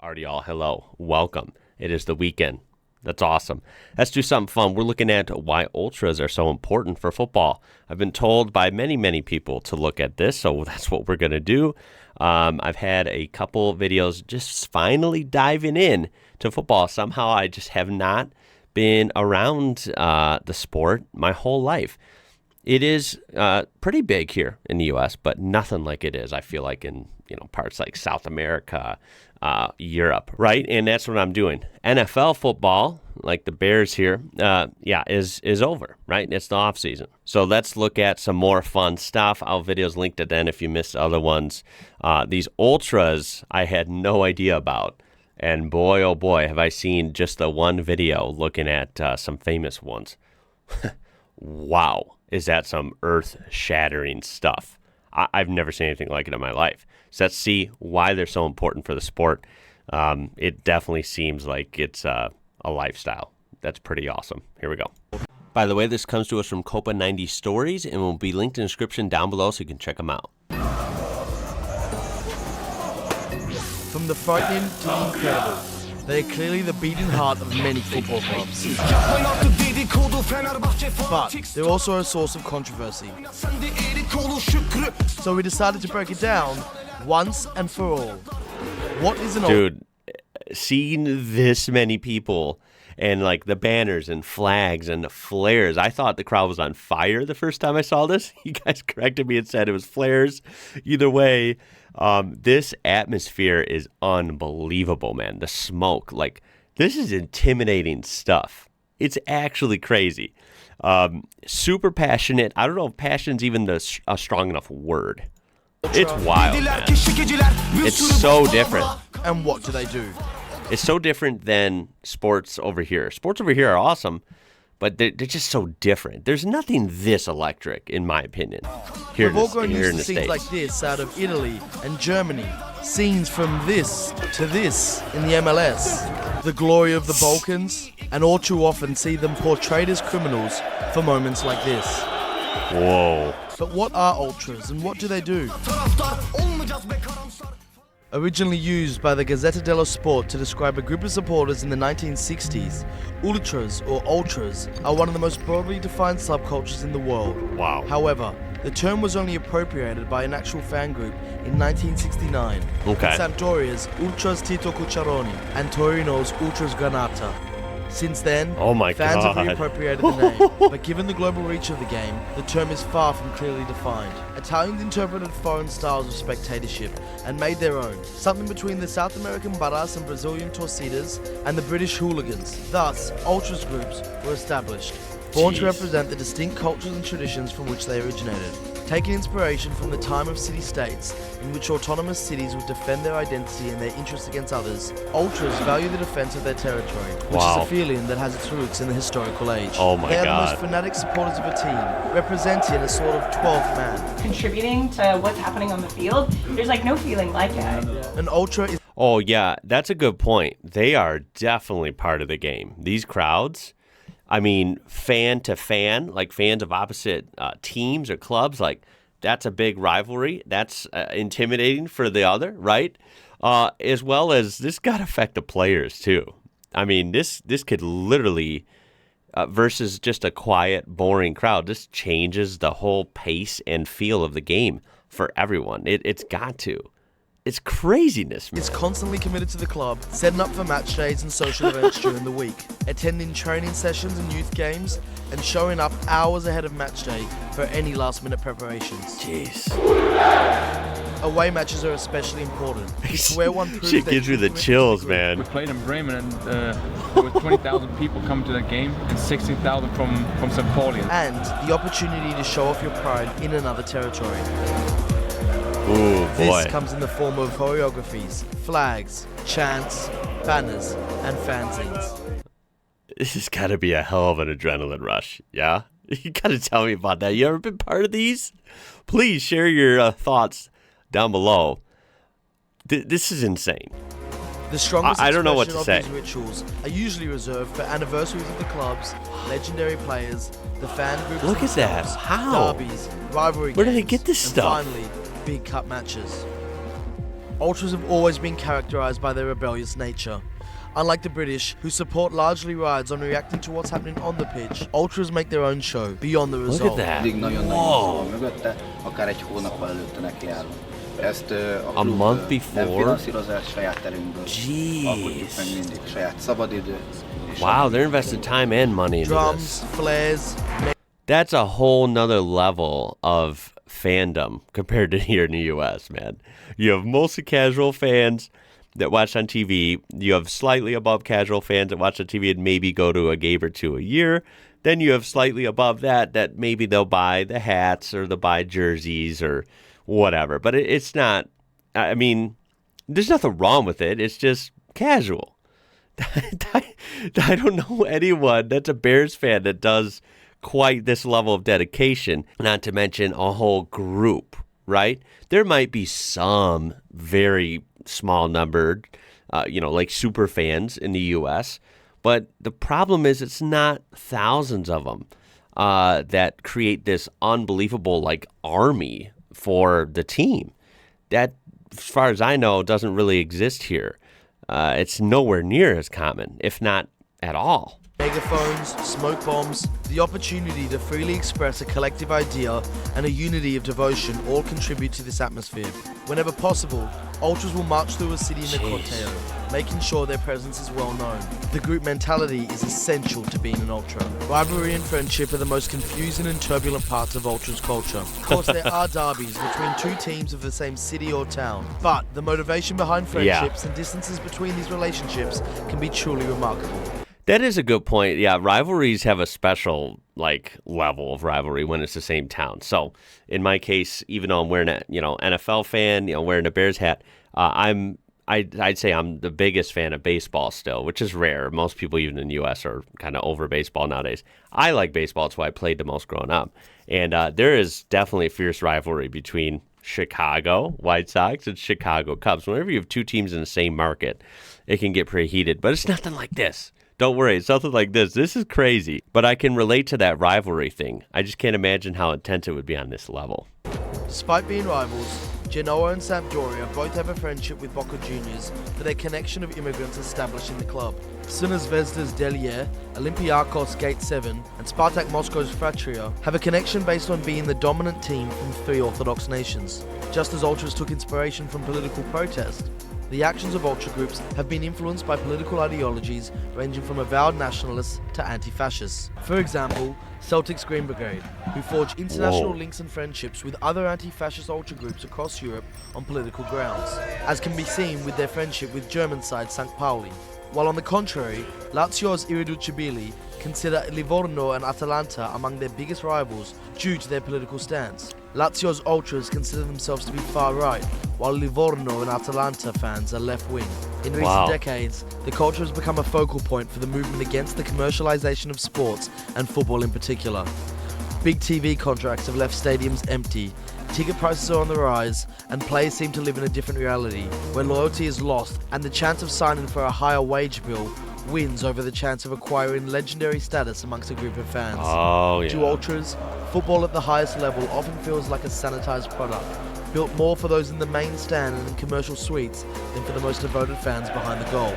Alrighty, y'all. Hello. Welcome. It is the weekend. That's awesome. Let's do something fun. We're looking at why ultras are so important for football. I've been told by many people to look at this, so that's what we're going to do. I've had a couple videos just finally diving in to football. Somehow I just have not been around the sport my whole life. It is pretty big here in the U.S., but nothing like it is, I feel like, in parts like South America, Europe, right? And that's what I'm doing. NFL football, like the Bears here, is over, right? It's the off season. So let's look at some more fun stuff. I'll videos linked at the end if you missed other ones. These ultras I had no idea about. And boy, oh boy, have I seen just the one video looking at some famous ones. Wow, is that some earth-shattering stuff. I've never seen anything like it in my life. So let's see why they're so important for the sport. It definitely seems like it's a lifestyle. That's pretty awesome. Here we go. By the way, this comes to us from Copa 90 Stories and will be linked in the description down below so you can check them out. From the frightening to the incredible, they are clearly the beating heart of many football clubs. But they're also a source of controversy. So we decided to break it down once and for all. What is an ultra? Dude, seeing this many people and like the banners and flags and the flares, I thought the crowd was on fire the first time I saw this. You guys corrected me and said it was flares. Either way, this atmosphere is unbelievable, man. The smoke, like, this is intimidating stuff. It's actually crazy. Super passionate. I don't know if passion's even a strong enough word. It's wild, man. It's so different. And what do they do? It's so different than sports over here. Sports over here are awesome, but they're just so different. There's nothing this electric, in my opinion, here in the Scenes States. like this out of Italy and Germany. Scenes from this to this in the MLS. The glory of the Balkans, and all too often see them portrayed as criminals for moments like this. Whoa. But what are ultras and what do they do? Originally used by the Gazzetta dello Sport to describe a group of supporters in the 1960s, ultras or ultras are one of the most broadly defined subcultures in the world. Wow. However, the term was only appropriated by an actual fan group in 1969. Okay. Sampdoria's Ultras Tito Cucciaroni and Torino's Ultras Granata. Since then, Oh my fans God. have reappropriated the name, but given the global reach of the game, the term is far from clearly defined. Italians interpreted foreign styles of spectatorship and made their own, something between the South American barras and Brazilian torcidas and the British hooligans. Thus, ultras groups were established, born to represent the distinct cultures and traditions from which they originated. Taking inspiration from the time of city-states, in which autonomous cities would defend their identity and their interests against others, ultras value the defense of their territory, which is a feeling that has its roots in the historical age. Oh my They are God. the most fanatic supporters of a team, representing a sort of 12th man. Contributing to what's happening on the field, there's like no feeling like it. An ultra is Oh, yeah, that's a good point. They are definitely part of the game. These crowds, I mean, fan to fan, like fans of opposite teams or clubs, like that's a big rivalry. That's intimidating for the other, right? As well as this got to affect the players too. I mean, this could literally, versus just a quiet, boring crowd, this changes the whole pace and feel of the game for everyone. It's got to. It's craziness, man. is constantly committed to the club, setting up for match days and social events during the week, attending training sessions and youth games, and showing up hours ahead of match day for any last-minute preparations. Jeez. Away matches are especially important. It's where one proves Shit that gives me the true chills, commitment man. We played in Bremen and there was 20,000 people coming to the game and 16,000 from St. Pauli. and the opportunity to show off your pride in another territory. Ooh, boy. This comes in the form of choreographies, flags, chants, banners, and fanzines. This has got to be a hell of an adrenaline rush, yeah? You got to tell me about that. You ever been part of these? Please share your thoughts down below. This is insane. The strongest I don't know what expression to of say. these rituals are usually reserved for anniversaries of the clubs, legendary players, the fan groups Look at that. themselves, How? derbies, rivalry Where do they games, get this and stuff? finally, big cup matches. Ultras have always been characterized by their rebellious nature. Unlike the British, whose support largely rides on reacting to what's happening on the pitch, Ultras make their own show beyond the result. Look at that. Whoa. A month before? Jeez. Wow, they're investing time and money into Drums, this. flares. That's a whole nother level of fandom compared to here in the U.S., man. You have mostly casual fans that watch on TV. You have slightly above casual fans that watch on TV and maybe go to a game or two a year. Then you have slightly above that maybe they'll buy the hats or they'll buy jerseys or whatever. But it's not, I mean, there's nothing wrong with it. It's just casual. I don't know anyone that's a Bears fan that does quite this level of dedication, not to mention a whole group, right? There might be some very small numbered, like super fans in the U.S., but the problem is it's not thousands of them that create this unbelievable like army for the team. That, as far as I know, doesn't really exist here. It's nowhere near as common, if not at all. Megaphones, smoke bombs, the opportunity to freely express a collective idea and a unity of devotion all contribute to this atmosphere. Whenever possible, Ultras will march through a city in a cortege, making sure their presence is well known. The group mentality is essential to being an Ultra. Rivalry and friendship are the most confusing and turbulent parts of Ultras culture. Of course, there are derbies between two teams of the same city or town, but the motivation behind friendships and distances between these relationships can be truly remarkable. That is a good point. Yeah, rivalries have a special level of rivalry when it's the same town. So in my case, even though I'm wearing a NFL fan, wearing a Bears hat, I'd say I'm the biggest fan of baseball still, which is rare. Most people even in the U.S. are kind of over baseball nowadays. I like baseball. It's why I played the most growing up. And there is definitely a fierce rivalry between Chicago White Sox and Chicago Cubs. Whenever you have two teams in the same market, it can get pretty heated. But it's nothing like this. Don't worry, it's nothing like this. This is crazy. But I can relate to that rivalry thing. I just can't imagine how intense it would be on this level. Despite being rivals, Genoa and Sampdoria both have a friendship with Boca Juniors for their connection of immigrants established in the club. Crvena Zvezda's Delier, Olympiakos Gate 7, and Spartak Moscow's Fratria have a connection based on being the dominant team from three Orthodox nations. Just as Ultras took inspiration from political protest, the actions of Ultra groups have been influenced by political ideologies ranging from avowed nationalists to anti-fascists. For example, Celtic's Green Brigade, who forge international links and friendships with other anti-fascist Ultra groups across Europe on political grounds, as can be seen with their friendship with German side St. Pauli. While on the contrary, Lazio's Irriducibili consider Livorno and Atalanta among their biggest rivals due to their political stance. Lazio's Ultras consider themselves to be far-right, while Livorno and Atalanta fans are left-wing. In recent decades, the culture has become a focal point for the movement against the commercialization of sports and football in particular. Big TV contracts have left stadiums empty, ticket prices are on the rise, and players seem to live in a different reality, where loyalty is lost and the chance of signing for a higher wage bill wins over the chance of acquiring legendary status amongst a group of fans. To Ultras, football at the highest level often feels like a sanitized product, built more for those in the main stand and in commercial suites than for the most devoted fans behind the goal.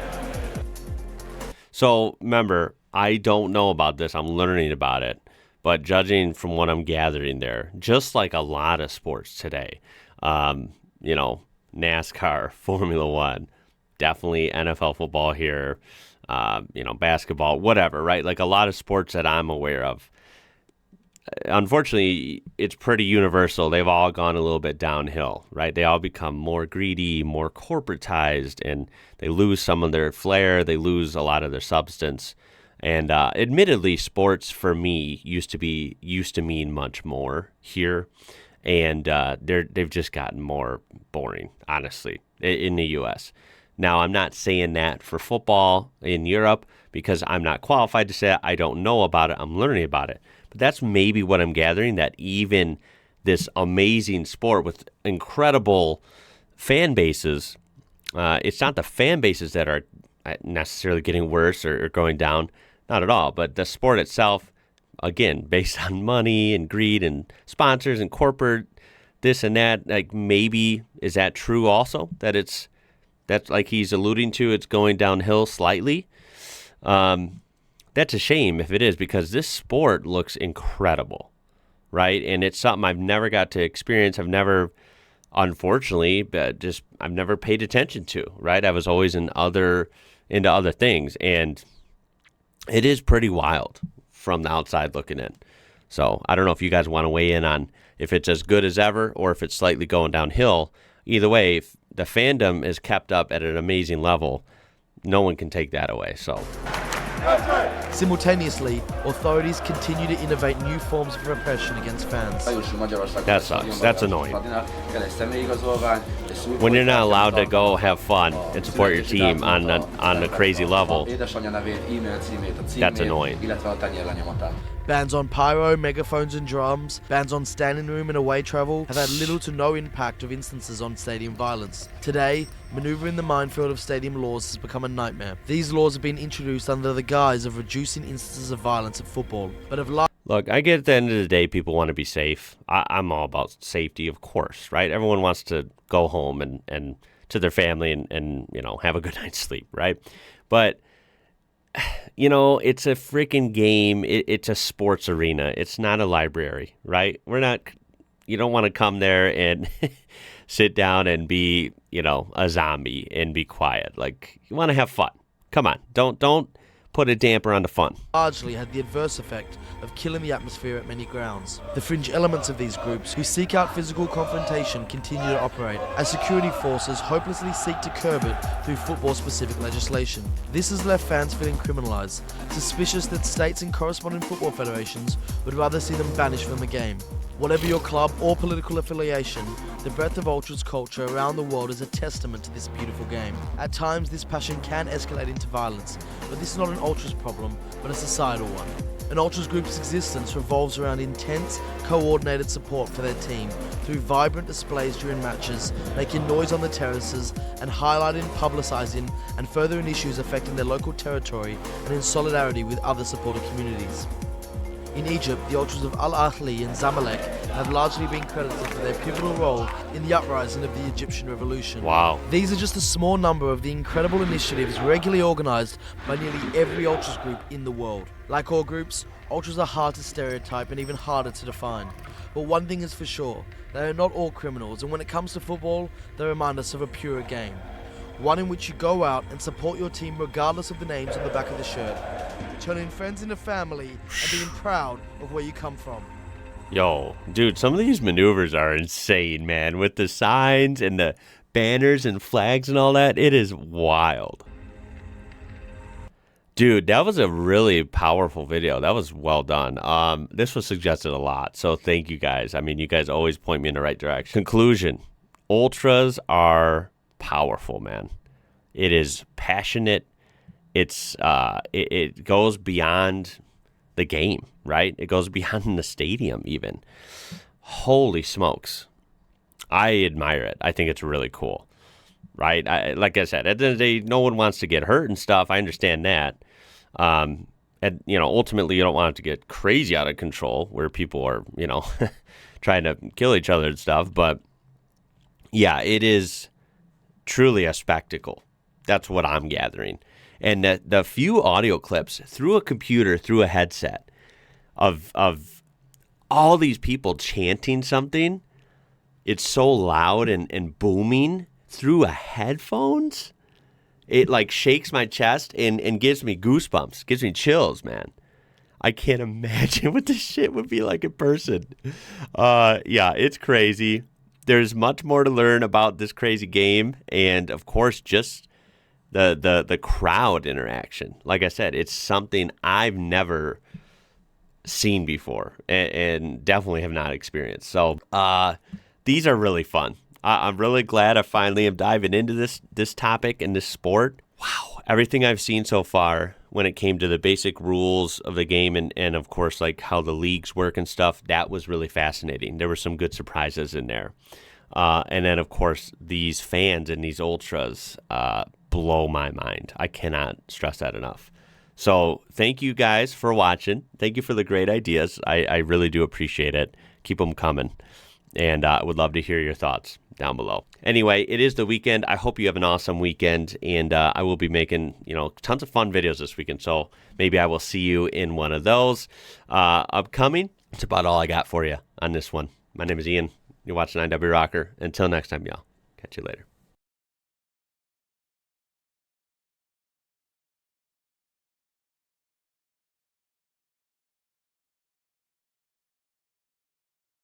So remember, I don't know about this. I'm learning about it. But judging from what I'm gathering there, just like a lot of sports today, NASCAR, Formula One, definitely NFL football here, basketball, whatever, right? Like a lot of sports that I'm aware of. Unfortunately, it's pretty universal. They've all gone a little bit downhill, right? They all become more greedy, more corporatized, and they lose some of their flair. They lose a lot of their substance. And admittedly, sports for me used to mean much more here, and they've just gotten more boring, honestly, in the U.S. Now, I'm not saying that for football in Europe because I'm not qualified to say it. I don't know about it. I'm learning about it. But that's maybe what I'm gathering, that even this amazing sport with incredible fan bases, it's not the fan bases that are necessarily getting worse or going down. Not at all, but the sport itself, again, based on money and greed and sponsors and corporate this and that. Like, maybe, is that true also? That's like he's alluding to, it's going downhill slightly. That's a shame if it is, because this sport looks incredible, right? And it's something I've never got to experience. I've never, unfortunately, I've never paid attention to, right? I was always into other things, and it is pretty wild from the outside looking in. So I don't know if you guys want to weigh in on if it's as good as ever or if it's slightly going downhill. Either way, if the fandom is kept up at an amazing level, no one can take that away. So Simultaneously, authorities continue to innovate new forms of repression against fans. that sucks. That's annoying. When you're not allowed to go have fun and support your team on a crazy level, that's annoying. Bans on pyro, megaphones and drums, bans on standing room and away travel have had little to no impact of instances on stadium violence. Today, maneuvering the minefield of stadium laws has become a nightmare. These laws have been introduced under the guise of reducing instances of violence at football, but have Look, I get at the end of the day, people want to be safe. I'm all about safety, of course, right? Everyone wants to go home and to their family and have a good night's sleep, right? But it's a freaking game. It's a sports arena. It's not a library, right? You don't want to come there and sit down and be, a zombie and be quiet. Like, you want to have fun. Come on. Don't put a damper on the fun. Largely had the adverse effect of killing the atmosphere at many grounds. The fringe elements of these groups who seek out physical confrontation continue to operate, as security forces hopelessly seek to curb it through football-specific legislation. This has left fans feeling criminalized, suspicious that states and corresponding football federations would rather see them banished from the game. Whatever your club or political affiliation, the breadth of Ultras culture around the world is a testament to this beautiful game. At times, this passion can escalate into violence, but this is not an Ultras problem, but a societal one. An Ultras group's existence revolves around intense, coordinated support for their team through vibrant displays during matches, making noise on the terraces, and highlighting, publicising, and furthering issues affecting their local territory and in solidarity with other supporter communities. In Egypt, the Ultras of Al Ahly and Zamalek have largely been credited for their pivotal role in the uprising of the Egyptian revolution. Wow. These are just a small number of the incredible initiatives regularly organised by nearly every Ultras group in the world. Like all groups, Ultras are hard to stereotype and even harder to define. But one thing is for sure, they are not all criminals, and when it comes to football, they remind us of a purer game. One in which you go out and support your team regardless of the names on the back of the shirt, turning friends into family and being proud of where you come from. Yo, dude, some of these maneuvers are insane, man. With the signs and the banners and flags and all that, it is wild. Dude, that was a really powerful video. That was well done. This was suggested a lot, so thank you guys. I mean, you guys always point me in the right direction. Conclusion, Ultras are powerful, man. It is passionate. It's it goes beyond the game, right? It goes beyond the stadium even. Holy smokes. I admire it. I think it's really cool, right? Like I said, at the end of the day, no one wants to get hurt and stuff. I understand that. And, ultimately you don't want it to get crazy out of control where people are, trying to kill each other and stuff. But yeah, it is truly a spectacle. That's what I'm gathering. And the few audio clips through a computer, through a headset of all these people chanting something, it's so loud and booming through a headphones. It like shakes my chest and gives me goosebumps, gives me chills, man. I can't imagine what this shit would be like in person. Yeah, it's crazy. There's much more to learn about this crazy game, and of course, just the crowd interaction. Like I said, it's something I've never seen before, and definitely have not experienced. So these are really fun. I'm really glad I finally am diving into this topic and this sport. Wow, everything I've seen so far when it came to the basic rules of the game and of course like how the leagues work and stuff, that was really fascinating. There were some good surprises in there. And then of course these fans and these Ultras blow my mind. I cannot stress that enough. So thank you guys for watching. Thank you for the great ideas. I really do appreciate it. Keep them coming. And I would love to hear your thoughts down below. Anyway, it is the weekend. I hope you have an awesome weekend, and I will be making, tons of fun videos this weekend. So maybe I will see you in one of those upcoming. That's about all I got for you on this one. My name is Ian. You're watching IWrocker. Until next time, y'all. Catch you later.